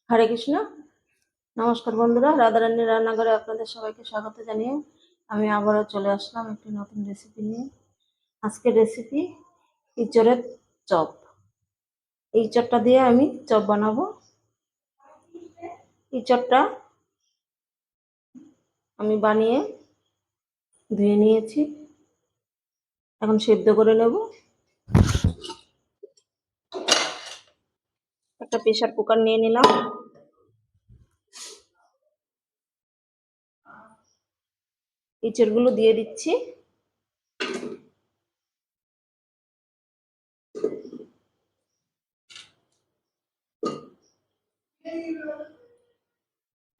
হরে কৃষ্ণ। নমস্কার বন্ধুরা, রাধারানীর রান্নাঘরে আপনাদের সবাইকে স্বাগত জানিয়ে আমি আবারও চলে আসলাম একটি নতুন রেসিপি নিয়ে। আজকের রেসিপি ইঁচড়ের চপ। এই ইঁচড়টা দিয়ে আমি চপ বানাবো। ইঁচড়টা আমি বানিয়ে ধুয়ে নিয়েছি, এখন সেদ্ধ করে নেব। একটা প্রেসার কুকার নিয়ে নিলাম। ইঁচড়গুলো দিয়ে দিচ্ছি।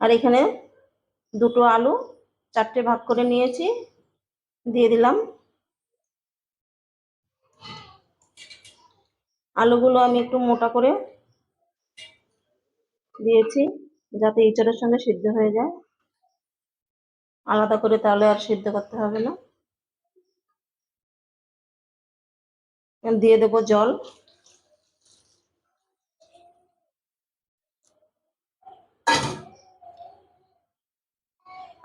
আর এখানে দুটো আলু চারটে ভাগ করে নিয়েছি, দিয়ে দিলাম। আলুগুলো আমি একটু মোটা করে দিয়েছি যাতে ইঁচড়ের সঙ্গে সিদ্ধ হয়ে যায়, আলাদা করে তাহলে আর সিদ্ধ করতে হবে না। দিয়ে দেবো জল।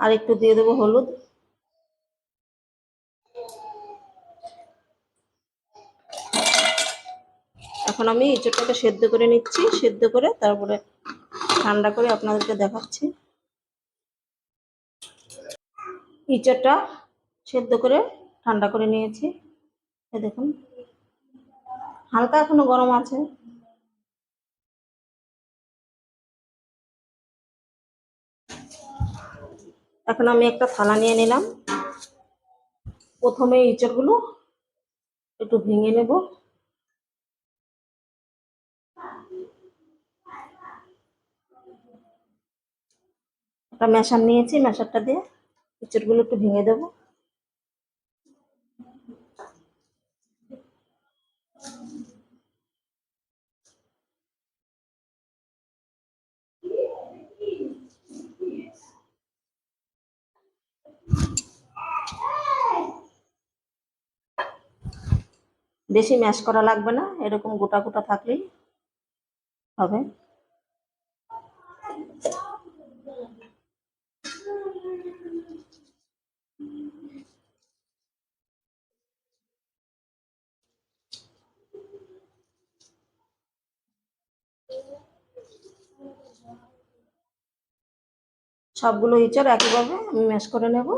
আর একটু দিয়ে দেবো হলুদ। এখন আমি ইঁচড়টাকে সেদ্ধ করে নিচ্ছি, সেদ্ধ করে তারপরে ঠান্ডা করে আপনাদেরকে দেখাচ্ছি। ইঁচড়টা সেদ্ধ করে ঠান্ডা করে নিয়েছি, দেখুন হালকা এখনো গরম আছে। এখন আমি একটা থালা নিয়ে নিলাম। প্রথমে ইঁচড়গুলো একটু ভেঙে নেব। একটা ম্যাশার নিয়েছি, ম্যাশারটা দিয়ে ইঁচড়গুলো একটু ভেঙে দেবো। বেশি ম্যাশ করা লাগবে না, এরকম গোটা গোটা থাকলেই হবে। সবগুলো ইঁচড় একইভাবে আমি ম্যাশ করে নেব।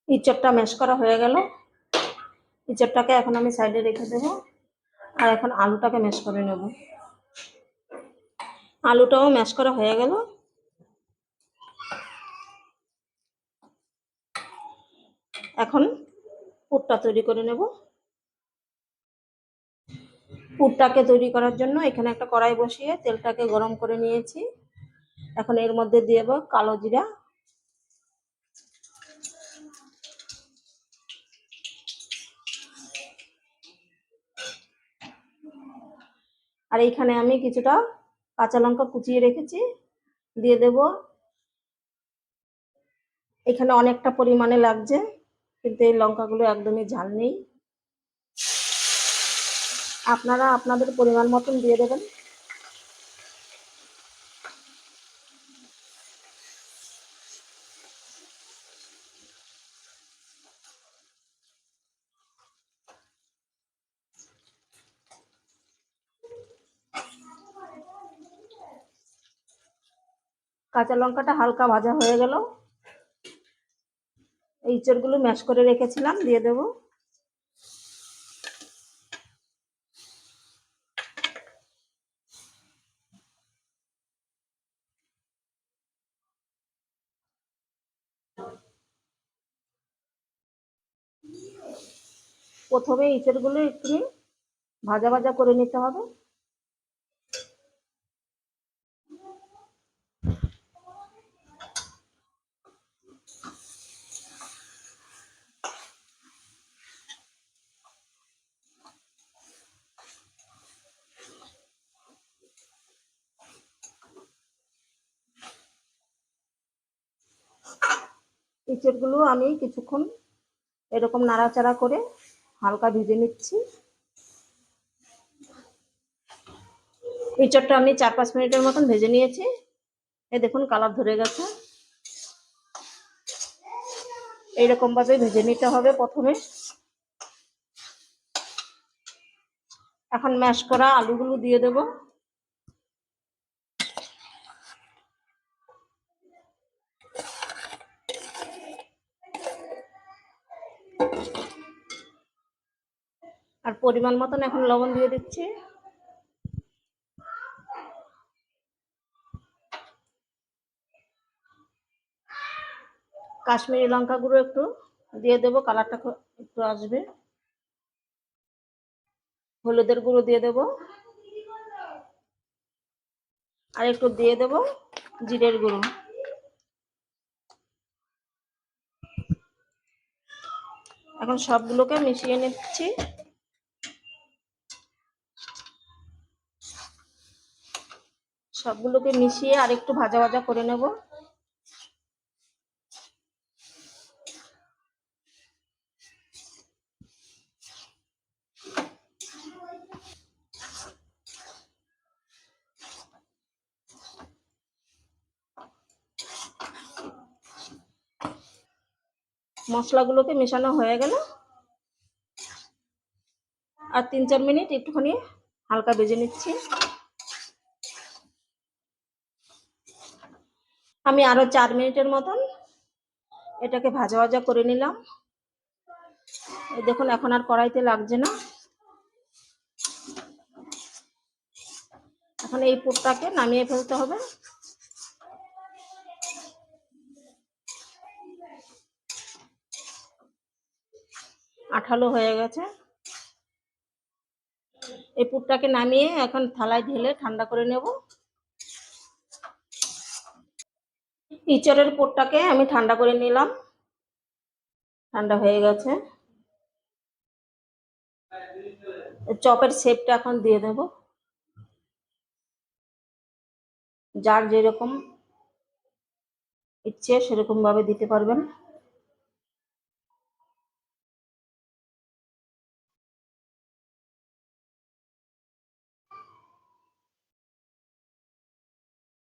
ইঁচড়টা ম্যাশ করা হয়ে গেল। ইঁচড়টাকে এখন আমি সাইডে রেখে দেবো। আর এখন আলুটাকে ম্যাশ করে নেব। আলুটাও ম্যাশ করা হয়ে গেল। এখন পুরটা তৈরি করে নেব। পুরটাকে তৈরি করার জন্য এখানে একটা কড়াই বসিয়ে তেলটাকে গরম করে নিয়েছি। এখন এর মধ্যে দিয়ে দেবো কালো জিরা, আর এইখানে আমি কিছুটা কাঁচা লঙ্কা কুচিয়ে রেখেছি, দিয়ে দেব। এখানে অনেকটা পরিমাণে লাগছে, কিন্তু এই লঙ্কাগুলো একদমই ঝাল নেই, আপনারা আপনাদের পরিমাণ মতন দিয়ে দেবেন। কাঁচা লঙ্কাটা হালকা ভাজা হয়ে গেল। এই ইঁচড়গুলো ম্যাশ করে রেখেছিলাম, দিয়ে দেব। প্রথমে ইঁচড়গুলো একটু ভাজা ভাজা করে নিতে হবে। ইঁচড়গুলো আমি কিছুক্ষণ এরকম নাড়াচাড়া করে হালকা ভেজে নিচ্ছি। এঁচড়টা আমি 4-5 মিনিটের মতন ভেজে নিয়েছি। এই দেখুন কালার ধরে গেছে। এইরকম ভাবে ভেজে নিতে হবে প্রথমে। এখন ম্যাশ করা আলুগুলো দিয়ে দেব। আর পরিমাণ মতন এখন লবণ দিয়ে দিচ্ছি। কাশ্মীরি লঙ্কা গুঁড়ো একটু দিয়ে দেবো, কালারটা একটু আসবে। হলুদের গুঁড়ো দিয়ে দেবো, আর একটু দিয়ে দেবো জিরের গুঁড়ো। এখন সবগুলোকে মিশিয়ে নিচ্ছি। সবগুলোকে মিশিয়ে আর একটু ভাজা ভাজা করে নেব। মশলাগুলোকে মেশানো হয়ে গেল। আর 3-4 মিনিট একটুখানি হালকা ভেজে নিচ্ছি। আমি আরো 4 মিনিটের মতন এটাকে ভাজা ভাজা করে নিলাম। এই দেখুন এখন আর কড়াইতে লাগছে না। এখন এই পুরটাকে নামিয়ে ফেলতে হবে। আঠালো হয়ে গেছে। এই পুরটাকে নামিয়ে এখন থালায় ঢেলে ঠান্ডা করে নেব। ইঁচড়ের পুরটাকে আমি ঠান্ডা করে নিলাম। ঠান্ডা হয়ে গেছে। চপের শেপটা এখন দিয়ে দেব। যার যেরকম ইচ্ছে সেরকম ভাবে দিতে পারবেন।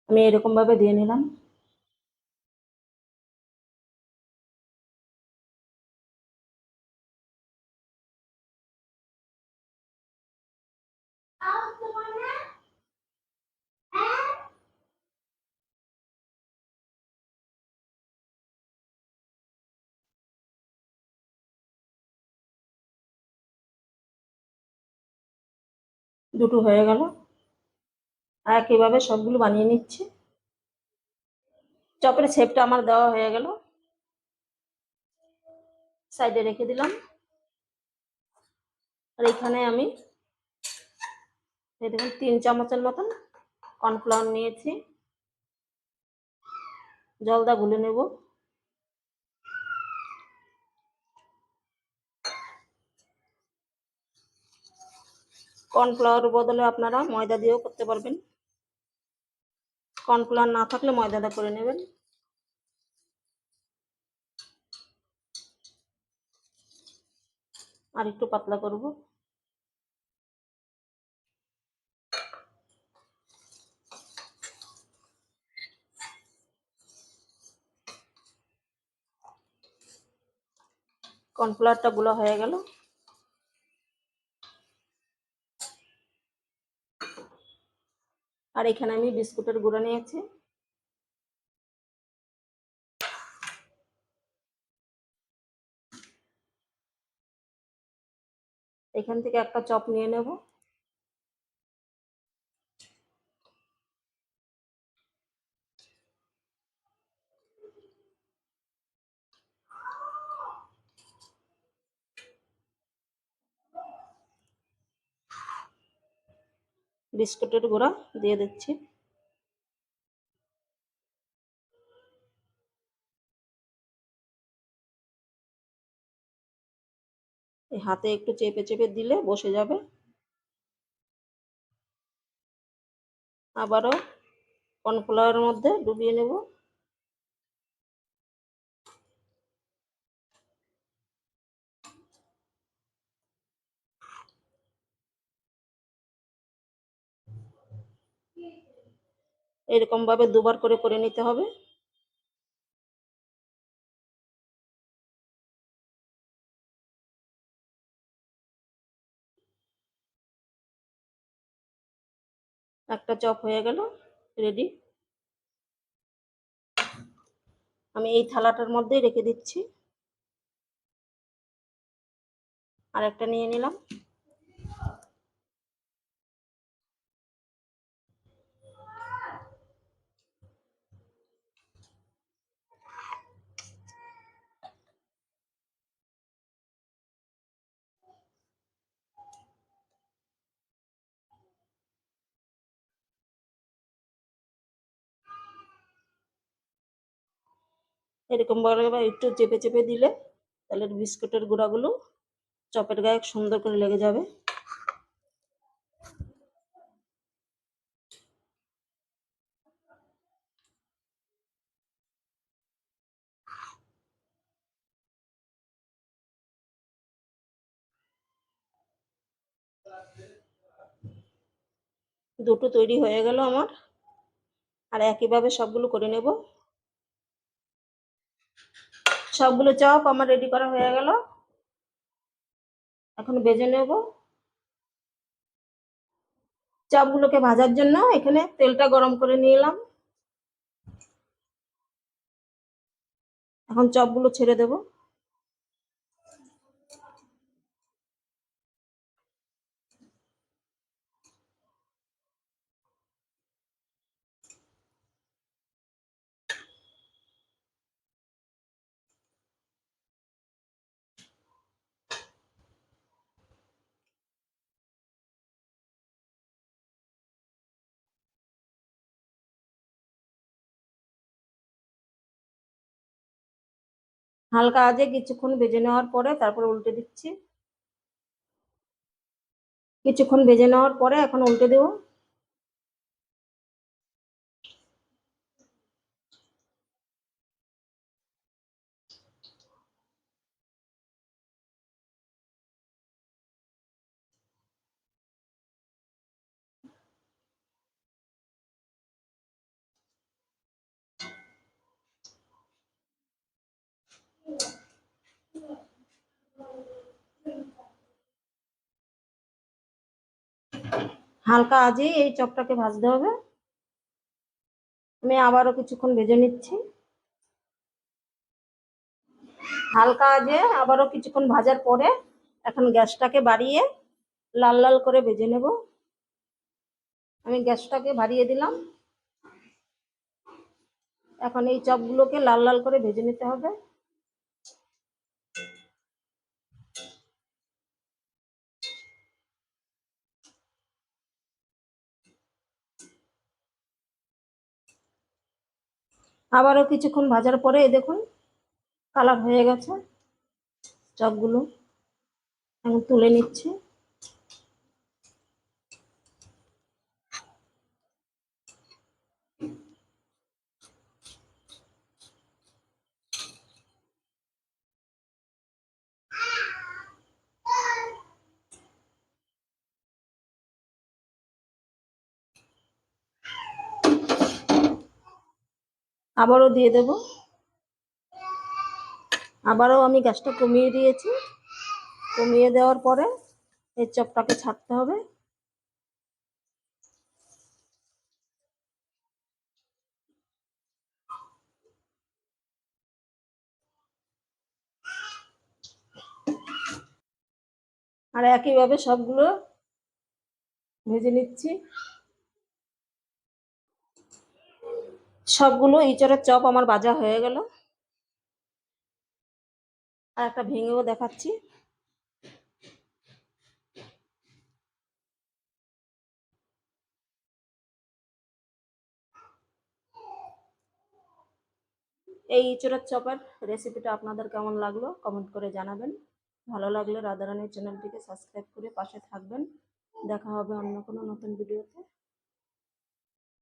আমি এরকম ভাবে দিয়ে নিলাম। দুটো হয়ে গেল। আর একইভাবে সবগুলো বানিয়ে নিচ্ছি। চপের শেপটা আমার দেওয়া হয়ে গেল। সাইডে রেখে দিলাম। আর এখানে আমি এই দেখুন 3 চামচের মতন কর্নফ্লাওয়ার নিয়েছি। জলদা গুলে নেব। কর্নফ্লাওয়ারের বদলে আপনারা ময়দা দিয়েও করতে পারবেন। কর্নফ্লাওয়ার না থাকলে ময়দাটা করে নেবেন। আর একটু পাতলা করব। কর্নফ্লাওয়ারটা গুলা হয়ে গেল। আর এখানে আমি বিস্কুটের গুঁড়া নিয়েছি। এখান থেকে একটা চপ নিয়ে নেব। বিস্কুটের গুঁড়া দিয়ে দিচ্ছি। এই হাতে একটু চেপে চেপে দিলে বসে যাবে। আবারও কর্নফ্লাওয়ারের মধ্যে ডুবিয়ে নেব। এরকম ভাবে দুবার করে নিতে হবে। একটা চপ হয়ে গেল রেডি। আমি এই থালাটার মধ্যেই রেখে দিচ্ছি। আর একটা নিয়ে নিলাম। এরকম ভাবে একটু চেপে চেপে দিলে তাহলে বিস্কুটের গুঁড়াগুলো চপের গায়ে সুন্দর করে লেগে যাবে। দুটো তৈরি হয়ে গেল আমার। আর একইভাবে সবগুলো করে নেব। সবগুলো চপ আমার রেডি করা হয়ে গেল। এখন ভেজে নেব। চপগুলোকে ভাজার জন্য এখানে তেলটা গরম করে নিলাম। এখন চপগুলো ছেড়ে দেব। হালকা আঁচে কিছুক্ষণ ভেজে নেওয়ার পরে তারপর উল্টে দিচ্ছি। কিছুক্ষণ ভেজে নেওয়ার পরে এখন উল্টে দেব। হালকা আঁচে এই চপটাকে ভাজতে হবে। আমি আবারও কিছুক্ষণ ভেজে নিচ্ছি। হালকা আঁচে আবারও কিছুক্ষণ ভাজার পরে এখন গ্যাসটাকে বাড়িয়ে লাল লাল করে ভেজে নেব। আমি গ্যাসটাকে বাড়িয়ে দিলাম। এখন এই চপগুলোকে লাল লাল করে ভেজে নিতে হবে। আবারও কিছুক্ষণ ভাজার পরে এই দেখুন কালার হয়ে গেছে চপগুলো। এখন তুলে নিচ্ছি। আবারও দিয়ে দেব। আবারও আমি গ্যাসটা কমিয়ে দিয়েছি। কমিয়ে দেওয়ার পরে এই চপটাকে ছাড়তে হবে। আর একইভাবে সবগুলো ভেজে নিচ্ছি। সবগুলো ইঁচড়ের চপ আমার ভাজা হয়ে গেল। আর একটা ভেঙেও দেখাচ্ছি। এই ইঁচড়ের চপের রেসিপিটা আপনাদের কেমন লাগলো কমেন্ট করে জানাবেন। ভালো লাগলে রাধারানীর চ্যানেলটিকে সাবস্ক্রাইব করে পাশে থাকবেন। দেখা হবে অন্য কোনো নতুন ভিডিওতে।